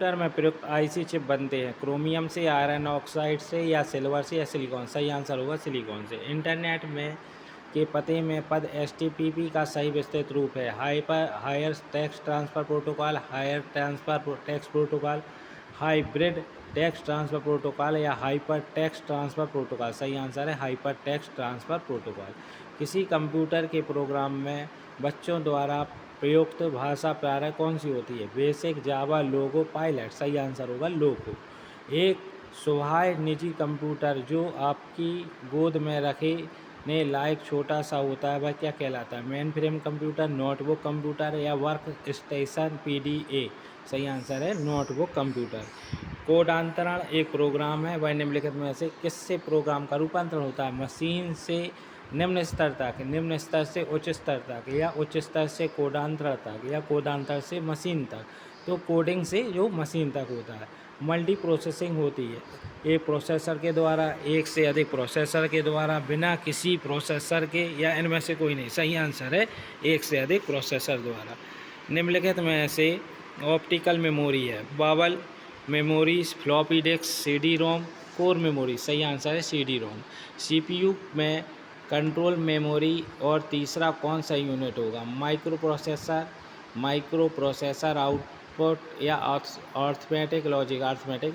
Computer में प्रयुक्त IC chip बनते हैं क्रोमियम से, आयरन ऑक्साइड से, या सिल्वर से, या सिलिकॉन। सही आंसर होगा सिलिकॉन से। इंटरनेट में के पते में पद एचटीटीपी का सही विस्तृत रूप है higher text transfer protocol, higher transfer text protocol, hybrid text transfer protocol, या हाइपर टेक्स्ट ट्रांसफ़र प्रोटोकॉल। सही आंसर है हाइपर टेक्स्ट ट्रांसफ़र प्रोटोकॉल। किसी कंप्यूटर के प्रोग्राम में बच्चों द्वारा प्रयुक्त भाषा प्रायः कौन सी होती है? बेसिक, जावा, लोगो, पायलट। सही आंसर होगा लोगो। एक स्वायत्त निजी कंप्यूटर जो आपकी गोद में रखने लायक छोटा सा होता है वह क्या कहलाता है? Main frame computer, notebook computer, या वर्क स्टेशन पीडीए। सही आंसर है नोटबुक कंप्यूटर। कोडांतरण एक प्रोग्राम है, वह निम्नलिखित में से किससे प्रोग्राम का रूपांतरण होता है? मशीन से निम्न स्तर तक, निम्न स्तर से उच्च स्तर तक, या उच्च स्तर से कोडांतरण तक, या कोडांतरण से मशीन तक। तो कोडिंग से जो मशीन तक होता है। मल्टी प्रोसेसिंग होती है एक प्रोसेसर के द्वारा, एक से अधिक प्रोसेसर के द्वारा, बिना किसी प्रोसेसर के, या इनमें से कोई नहीं। सही आंसर है एक से अधिक प्रोसेसर द्वारा। निम्नलिखित में से ऑप्टिकल मेमोरी है बाबल memory, floppy disk, CD ROM, core memory. सही आंसर है सीडी रोम। सीपीयू में कंट्रोल मेमोरी और तीसरा कौन सा यूनिट होगा? माइक्रो प्रोसेसर आउटपुट, या अर्थमेटिक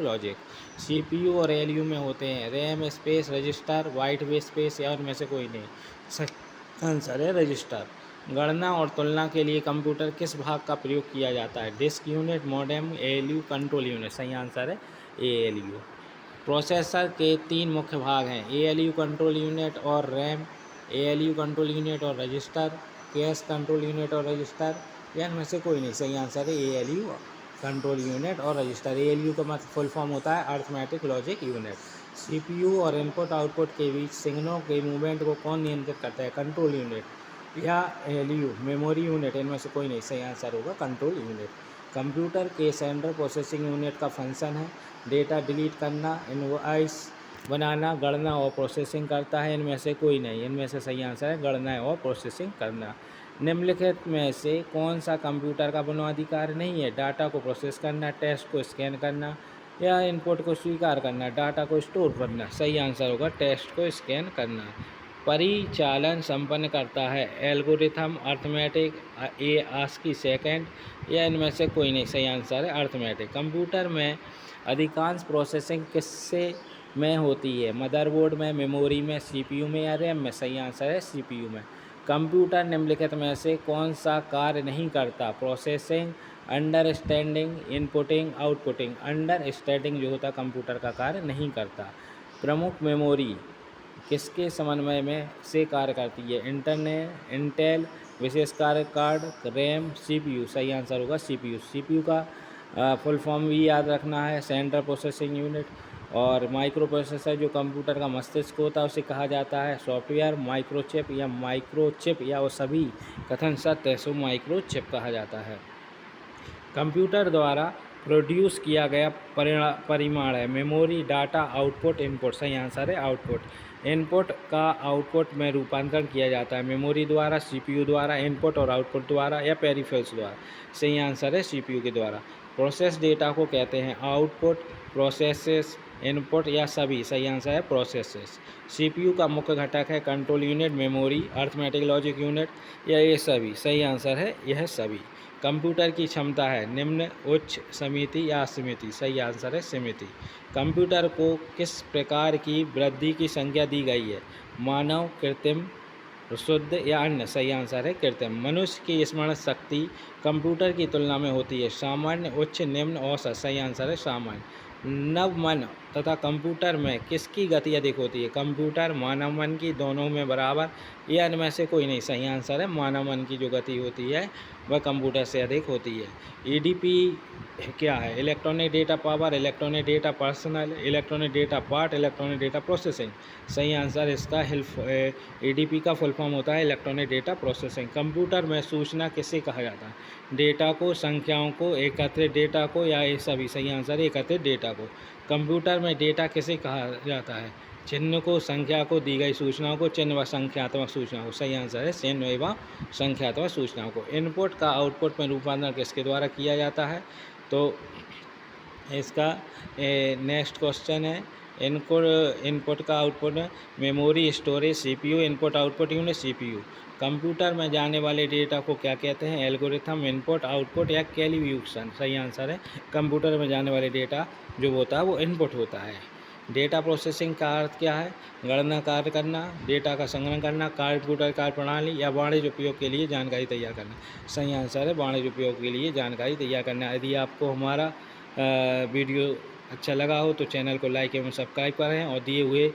लॉजिक। सीपीयू और एलयू में होते हैं RAM space, register, white space, या उनमें से कोई नहीं। सही आंसर है रजिस्टर। गणना और तुलना के लिए कंप्यूटर किस भाग का प्रयोग किया जाता है? Disk unit, modem, ALU, control unit. सही आंसर है एएलयू। प्रोसेसर के तीन मुख्य भाग हैं एएलयू कंट्रोल यूनिट और रैम, एएलयू कंट्रोल यूनिट और रजिस्टर, कैश कंट्रोल यूनिट और रजिस्टर, या इनमें से कोई नहीं। सही आंसर है एएलयू कंट्रोल यूनिट और रजिस्टर। एएलयू का मतलब फुल फॉर्म होता है अर्थमेटिक लॉजिक यूनिट। सीपीयू और इनपुट आउटपुट के बीच सिग्नलों के मूवमेंट को कौन नियंत्रित करता है? कंट्रोल यूनिट या एएलयू मेमोरी यूनिट, इनमें से कोई नहीं। सही आंसर होगा कंट्रोल यूनिट। कंप्यूटर के सेंट्रल प्रोसेसिंग यूनिट का फंक्शन है डेटा डिलीट करना, इनवॉइस बनाना, गणना और प्रोसेसिंग करता है। इनमें से कोई नहीं। इनमें से सही आंसर है गणना और प्रोसेसिंग करना। निम्नलिखित में से कौन सा कंप्यूटर का बुनियादी कार्य नहीं है? डाटा को प्रोसेस करना, टेक्स्ट को स्कैन करना, या इनपुट को स्वीकार करना, डाटा को स्टोर करना। सही आंसर होगा टेक्स्ट को स्कैन करना। परिचालन संपन्न करता है एल्गोरिथम, अर्थमेटिक, ए आस्की सेकंड, या इनमें से कोई नहीं। सही आंसर है अर्थमेटिक। कंप्यूटर में अधिकांश प्रोसेसिंग किससे में होती है? मदरबोर्ड में, मेमोरी में, सीपीयू में, या रैम में। सही आंसर है सीपीयू में। कंप्यूटर निम्नलिखित में से कौन सा कार्य नहीं करता? Processing, understanding, inputting, outputting. Understanding जो होता है कंप्यूटर का कार्य नहीं करता। प्रमुख मेमोरी किसके समन्वय में से कार्य करती है? इंटेल, विशेष कार्य कार्ड, रैम, सीपीयू। सही आंसर होगा सीपीयू। सीपीयू का फुल फॉर्म भी याद रखना है सेंट्रल प्रोसेसिंग यूनिट। और माइक्रो प्रोसेसर जो कंप्यूटर का मस्तिष्क होता है उसे कहा जाता है सॉफ्टवेयर, माइक्रोचिप, या वो सभी कथन सत्य है सो माइक्रोचिप कहा जाता है। कंप्यूटर द्वारा प्रोड्यूस किया गया परिमाण है मेमोरी, डाटा, आउटपुट, इनपुट। सही आंसर है आउटपुट। इनपुट का आउटपुट में रूपांतरण किया जाता है मेमोरी द्वारा, सीपीयू द्वारा, इनपुट और आउटपुट द्वारा, या पेरिफेरल्स द्वारा। सही आंसर है सीपीयू के द्वारा। प्रोसेस डेटा को कहते हैं आउटपुट, प्रोसेसेस, इनपुट, या सभी। सही आंसर है प्रोसेसेस। सीपीयू का मुख्य घटक है control unit, memory, arithmetic logic unit, या ये सभी। सही आंसर है यह सभी। कंप्यूटर की क्षमता है निम्न, उच्च, समिति, या असीमित। सही आंसर है सीमित। कंप्यूटर को किस प्रकार की वृद्धि की संख्या दी गई है? मानव, कृत्रिम, शुद्ध, या अन्य। सही आंसर है कृत्रिम। मनुष्य की स्मरण शक्ति कंप्यूटर की तुलना में होती है सामान्य, उच्च, निम्न, औसत। सही आंसर है सामान्य। नव मन तथा कंप्यूटर में किसकी गति अधिक होती है? कंप्यूटर, मानव मन की, दोनों में बराबर, या इनमें से कोई नहीं। सही आंसर है मानव मन की जो गति होती है वह कंप्यूटर से अधिक होती है। ईडीपी क्या है? Electronic data power, electronic data personal, electronic data part, electronic data processing. सही आंसर इसका ईडीपी का फुल फॉर्म होता है इलेक्ट्रॉनिक डेटा प्रोसेसिंग। कंप्यूटर में सूचना किसे कहा जाता है? डेटा को, संख्याओं को, एकत्रित डेटा को, या ये सभी। सही आंसर है एकत्रित डेटा को। कंप्यूटर में डेटा किसे कहा जाता है? चिन्ह को, संख्या को, दी गई सूचनाओं को, चिन्ह व संख्यात्मक सूचनाओं को। सही आंसर है चिन्ह एवं संख्यात्मक सूचनाओं को। इनपुट का आउटपुट में रूपांतरण किसके द्वारा किया जाता है? तो इसका नेक्स्ट क्वेश्चन है, इनपुट इनपुट का output memory storage CPU, input output unit CPU. Computer में जाने वाले डेटा को क्या कहते हैं? एल्गोरिथम, इनपुट आउटपुट या कैलकुलेशन। सही आंसर है, कंप्यूटर में जाने वाले डेटा जो होता है वो इनपुट होता है। डेटा प्रोसेसिंग का अर्थ क्या है? गणना कार्य करना, डेटा का संग्रहण करना, कंप्यूटर कार्य प्रणाली या वाणिज्य उपयोग के लिए जानकारी तैयार करना। सही आंसर है, वाणिज्य उपयोग के लिए जानकारी तैयार करना। यदि आपको हमारा वीडियो अच्छा लगा हो तो चैनल को लाइक एवं सब्सक्राइब करें और दिए हुए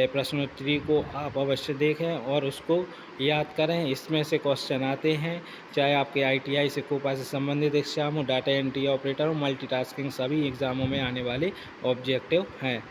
प्रश्नोत्तरी को आप अवश्य देखें और उसको याद करें। इसमें से क्वेश्चन आते हैं, चाहे आपके ITI से कोपा से संबंधित एग्जाम हो, डाटा एंट्री ऑपरेटर हो, मल्टीटास्किंग, सभी एग्ज़ामों में आने वाले ऑब्जेक्टिव हैं।